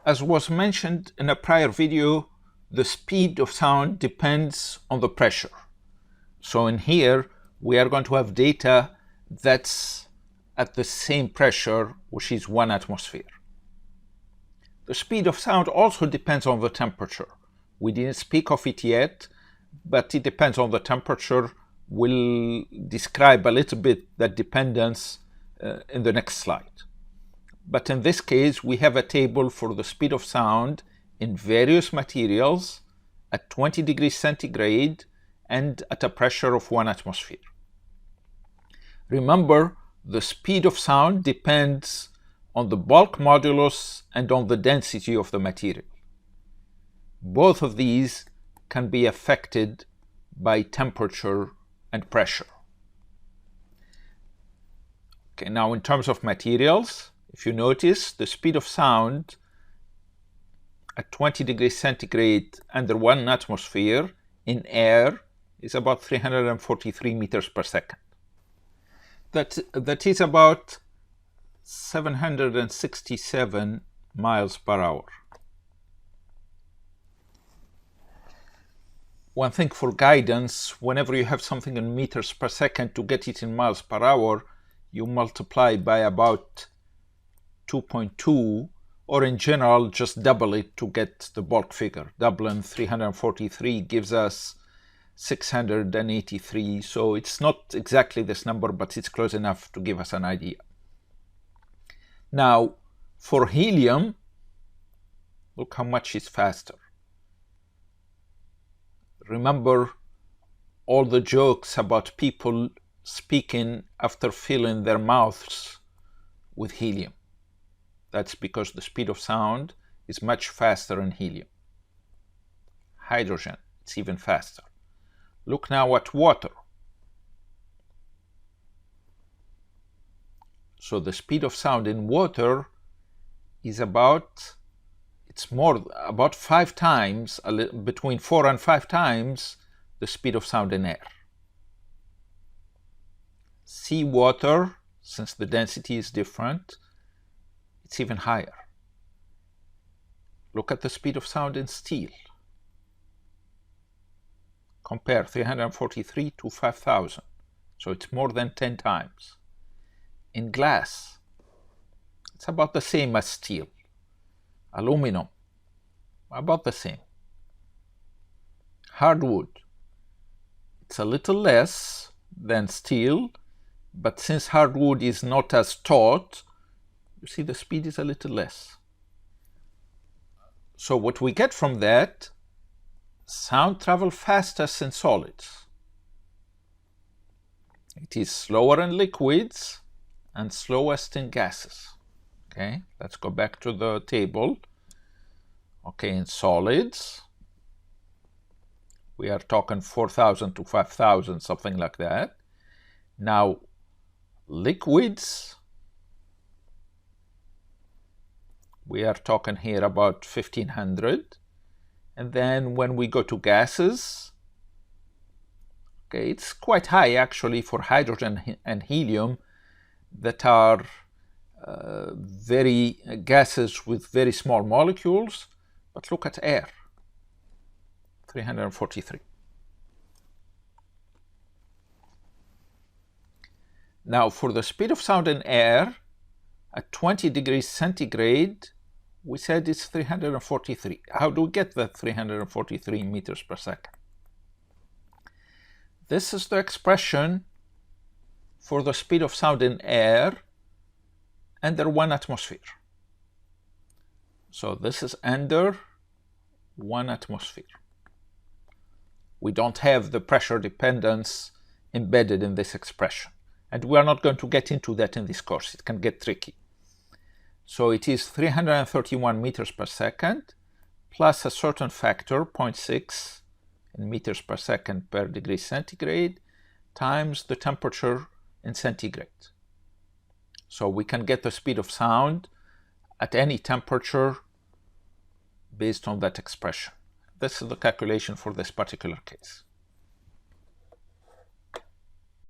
As was mentioned in a prior video, the speed of sound depends on the pressure. So in here, we are going to have data that's at the same pressure, which is 1 atmosphere. The speed of sound also depends on the temperature. We didn't speak of it yet, but it depends on the temperature. We'll describe a little bit that dependence in the next slide. But in this case, we have a table for the speed of sound in various materials at 20 degrees centigrade and at a pressure of 1 atmosphere. Remember, the speed of sound depends on the bulk modulus and on the density of the material. Both of these can be affected by temperature and pressure. Okay, now in terms of materials, if you notice, the speed of sound at 20 degrees centigrade under 1 atmosphere in air is about 343 meters per second. That is about 767 miles per hour. One thing for guidance, whenever you have something in meters per second, to get it in miles per hour, you multiply by about 2.2, or in general, just double it to get the bulk figure. Doubling 343 gives us 683, so it's not exactly this number, but it's close enough to give us an idea. Now, for helium, look how much it's faster. Remember all the jokes about people speaking after filling their mouths with helium. That's because the speed of sound is much faster in helium. Hydrogen, it's even faster. Look now at water. So the speed of sound in water is about 5 times, between 4 and 5 times the speed of sound in air. Seawater, since the density is different, it's even higher. Look at the speed of sound in steel. Compare 343 to 5,000, so it's more than 10 times. In glass, it's about the same as steel. Aluminum, about the same. Hardwood, it's a little less than steel, but since hardwood is not as taut, you see the speed is a little less. So what we get from that, sound travels fastest in solids. It is slower in liquids and slowest in gases. Okay, let's go back to the table. Okay, in solids, we are talking 4,000 to 5,000, something like that. Now, liquids, we are talking here about 1,500. And then when we go to gases, okay, it's quite high actually for hydrogen and helium that are gases with very small molecules. But look at air, 343. Now for the speed of sound in air at 20 degrees centigrade, we said it's 343. How do we get that 343 meters per second? This is the expression for the speed of sound in air under 1 atmosphere. So this is under 1 atmosphere. We don't have the pressure dependence embedded in this expression. And we are not going to get into that in this course. It can get tricky. So it is 331 meters per second plus a certain factor, 0.6 in meters per second per degree centigrade, times the temperature in centigrade. So we can get the speed of sound at any temperature based on that expression. This is the calculation for this particular case.